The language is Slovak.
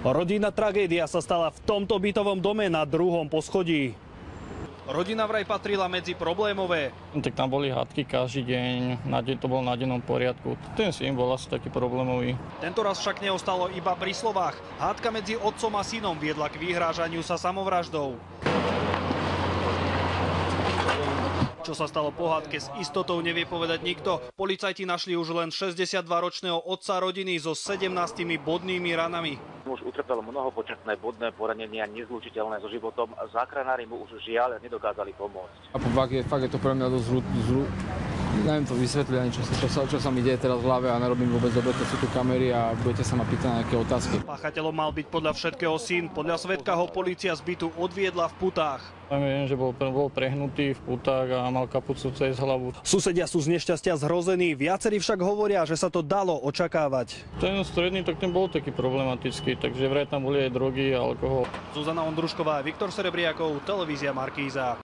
Rodinná tragédia sa stala v tomto bytovom dome na 2. poschodí. Rodina vraj patrila medzi problémové. Tak tam boli hádky každý deň, to bolo na dennom poriadku. Ten syn bol asi taký problémový. Tento raz však neostalo iba pri slovách. Hádka medzi otcom a synom viedla k vyhrážaniu sa samovraždou. Čo sa stalo po hádke, s istotou nevie povedať nikto. Policajti našli už len 62-ročného otca rodiny so 17 bodnými ranami. Muž utrpel mnohopočetné bodné poranenia nezlučiteľné so životom. Záchranári mu už žiaľ nedokázali pomôcť. A fakt je to pre mňa dosť neviem to vysvetliť ani čo sa mi deje teraz v hlave a nerobím vôbec dobre, to sú tu kamery a budete sa ma pýtať na nejaké otázky. Páchateľom mal byť podľa všetkého syn. Podľa svedka ho polícia z bytu odviedla v putách. Viem, že bol prehnutý v putách a mal kapucu cez hlavu. Susedia sú z nešťastia zhrození, viacerí však hovoria, že sa to dalo očakávať. Ten stredný, tak ten bol taký problematický, takže vraj tam boli aj drogy a alkohol. Zuzana Ondrušková, Viktor Serebriakov, televízia Markíza.